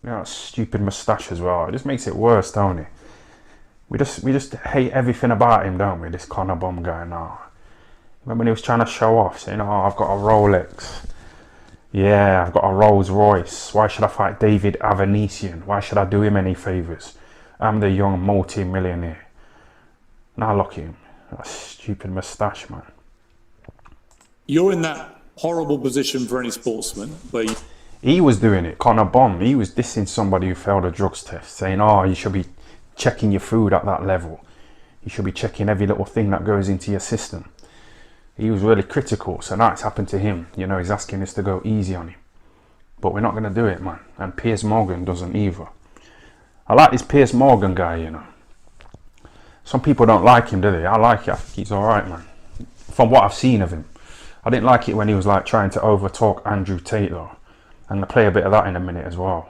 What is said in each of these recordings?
You know, that stupid moustache as well. It just makes it worse, don't it? We just hate everything about him, don't we? This Conor Bum guy now. Remember when he was trying to show off, saying, "Oh, I've got a Rolex. Yeah, I've got a Rolls Royce. Why should I fight David Avanesian? Why should I do him any favours? I'm the young multi-millionaire." Now look at him. That stupid moustache, man. You're in that horrible position for any sportsman where He was doing it, Conor Bum. He was dissing somebody who failed a drugs test, saying, "Oh, you should be checking your food at that level. You should be checking every little thing that goes into your system." He was really critical, so now it's happened to him. You know, he's asking us to go easy on him. But we're not going to do it, man. And Piers Morgan doesn't either. I like this Piers Morgan guy, you know. Some people don't like him, do they? I like it. I think he's alright, man. From what I've seen of him. I didn't like it when he was like trying to overtalk Andrew Tate, though. I'm going to play a bit of that in a minute as well.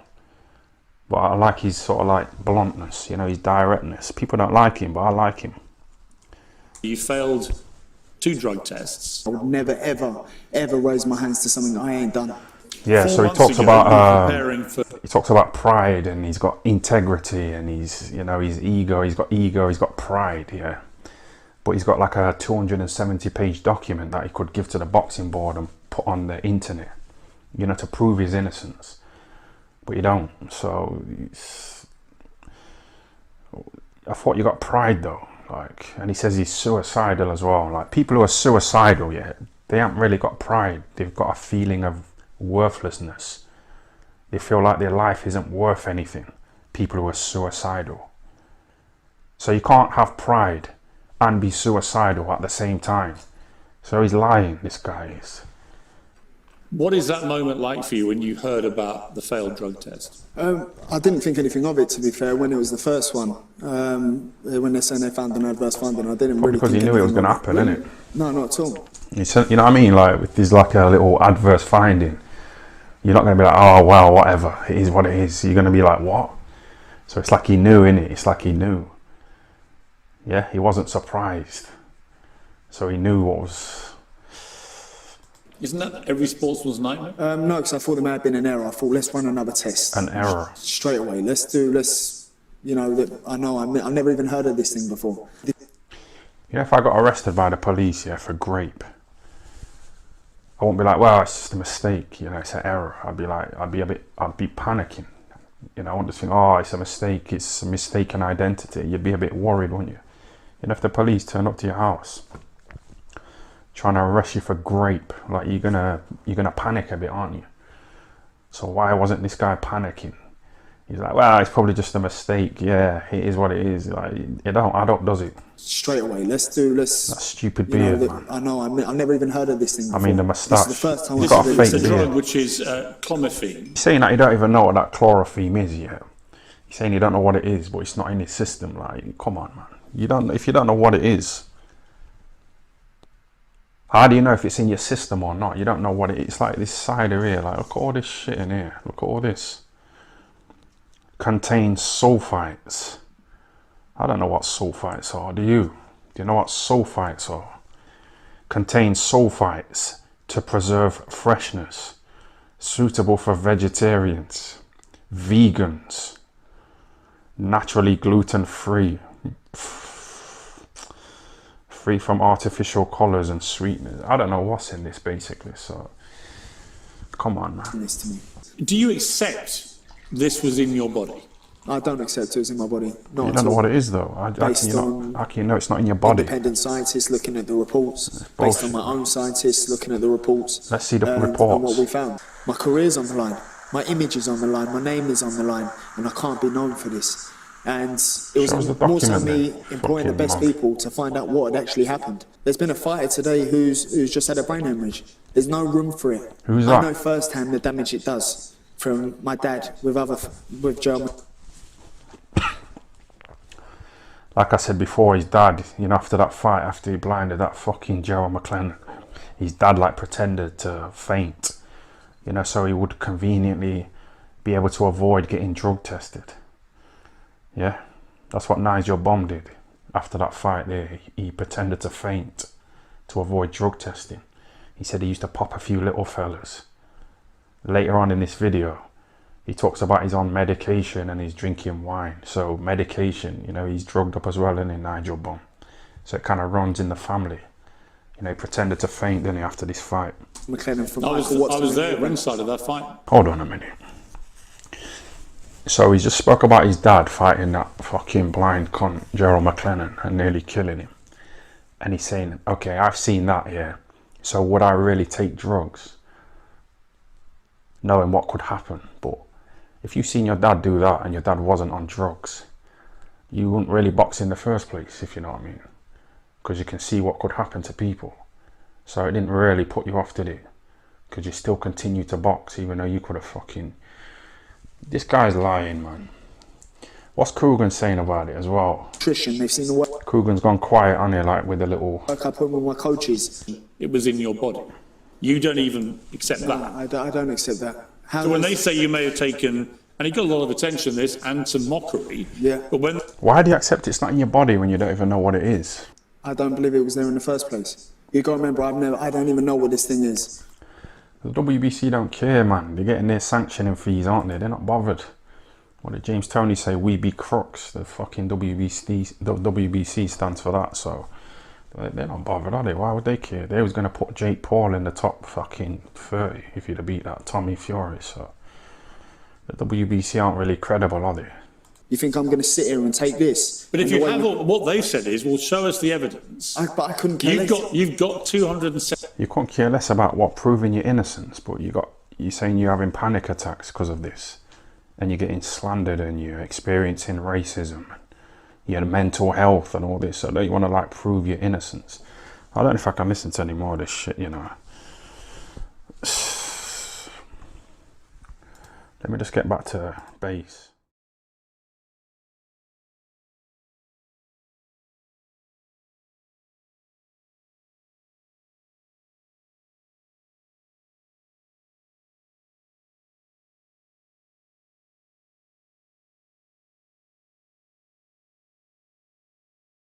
But I like his sort of like bluntness, you know, his directness. People don't like him, but I like him. you failed 2 drug tests. I would never, ever, ever raise my hands to something I ain't done. Yeah, 4 so he months talks ago, about preparing for he talks about pride, and he's got integrity, and he's, you know, his ego. He's got pride, yeah. But he's got like a 270-page document that he could give to the boxing board and put on the internet, you know, to prove his innocence. But you don't. So I thought you got pride though, like, and he says he's suicidal as well. Like, people who are suicidal, yeah, they haven't really got pride. They've got a feeling of worthlessness. They feel like their life isn't worth anything. People who are suicidal. So you can't have pride and be suicidal at the same time. So he's lying, this guy is. What is that moment like for you when you heard about the failed drug test? I didn't think anything of it, to be fair, when it was the first one. When they're saying they found an adverse finding, I didn't really Because think he knew it was anything going to of happen, innit? No, not at all. He said, you know what I mean? Like, if there's like a little adverse finding, you're not going to be like, "Oh, well, whatever. It is what it is." You're going to be like, "What?" So it's like he knew, innit? It's like he knew. Yeah, he wasn't surprised. So he knew what was... Isn't that every sportsman's nightmare? No, because I thought there may have been an error. I thought, let's run another test. An error. Straight away. You know, I've never even heard of this thing before. You know, if I got arrested by the police, yeah, for grape, I won't be like, "Well, it's just a mistake, you know, it's an error." I'd be panicking. You know, I wouldn't just think, "Oh, it's a mistake, it's a mistaken identity." You'd be a bit worried, wouldn't you? You know, if the police turn up to your house trying to arrest you for grape, like, you're gonna panic a bit, aren't you? So why wasn't this guy panicking? He's like, "Well, it's probably just a mistake. Yeah, it is what it is." Like, it don't add up, does it? Straight away. That stupid beard, man. I know, I've never even heard of this thing before. I mean, the moustache. This is the first time He's I've got a heard of fake this. It's a beard. drug which is clomiphene. He's saying that you don't even know what that chlorophene is yet. He's saying you don't know what it is, but it's not in his system. Like, come on, man. If you don't know what it is, how do you know if it's in your system or not? You don't know what it is. It's like this cider here. Like, look at all this shit in here. Look at all this. Contains sulfites. I don't know what sulfites are. Do you? Do you know what sulfites are? Contains sulfites to preserve freshness. Suitable for vegetarians, vegans, naturally gluten-free, free from artificial colours and sweeteners. I don't know what's in this, basically. So, come on, man. This to me. Do you accept this was in your body? I don't accept it was in my body. Not You at don't know all. what it is, though. How can you know it's not in your body? Independent scientists looking at the reports, based on my own scientists looking at the reports. Let's see the and reports. what we found. My career's on the line. My image is on the line. My name is on the line, and I can't be known for this. And it Show us was the more so document me then. employing the Fucking best mug. people to find out what had actually happened. There's been a fighter today who's just had a brain hemorrhage. There's no room for it. Who's I that? know firsthand the damage it does from my dad with German. Like I said before, his dad, you know, after that fight, after he blinded that fucking Gerald McLennan, his dad like pretended to faint, you know, so he would conveniently be able to avoid getting drug tested. Yeah, that's what Nigel Bomb did after that fight there. He pretended to faint to avoid drug testing. He said he used to pop a few little fellas. Later on in this video, He talks about he's on medication and he's drinking wine. So medication, you know, he's drugged up as well, isn't he, Nigel Bum? So it kind of runs in the family. You know, he pretended to faint, didn't he, after this fight? McLennan from I was there ringside of that fight. Hold on a minute. So he just spoke about his dad fighting that fucking blind cunt, Gerald McLennan, and nearly killing him. And he's saying, okay, I've seen that, yeah. So would I really take drugs? Knowing what could happen. But if you've seen your dad do that and your dad wasn't on drugs, you wouldn't really box in the first place, if you know what I mean. Because you can see what could happen to people. So it didn't really put you off, did it? Because you still continue to box, even though you could have fucking... This guy's lying, man. What's Coogan saying about it as well? Nutrition, they've seen the work Coogan's gone quiet on it, like with a little... I put with my coaches. It was in your body. You don't even accept that. I don't accept that. So when they say you may have taken, and he got a lot of attention this and some mockery, Yeah. but when Why do you accept it's not in your body when you don't even know what it is? I don't believe it was there in the first place. You got to remember, I don't even know what this thing is. The WBC don't care, man. They're getting their sanctioning fees, aren't they? They're not bothered. What did James Toney say? We be crooks. The fucking WBC stands for that, so they're not bothered, are they? Why would they care? They was going to put Jake Paul in the top fucking 30 if he'd have beat that Tommy Fury, so the WBC aren't really credible, are they? You think I'm going to sit here and take this? But if you have what they said is, well, show us the evidence. But I couldn't care less. You've got 207. You couldn't care less about what proving your innocence, but you're saying you're having panic attacks because of this, and you're getting slandered, and you're experiencing racism, and your mental health and all this. So don't you want to like prove your innocence? I don't know if I can listen to any more of this shit, you know. Let me just get back to base.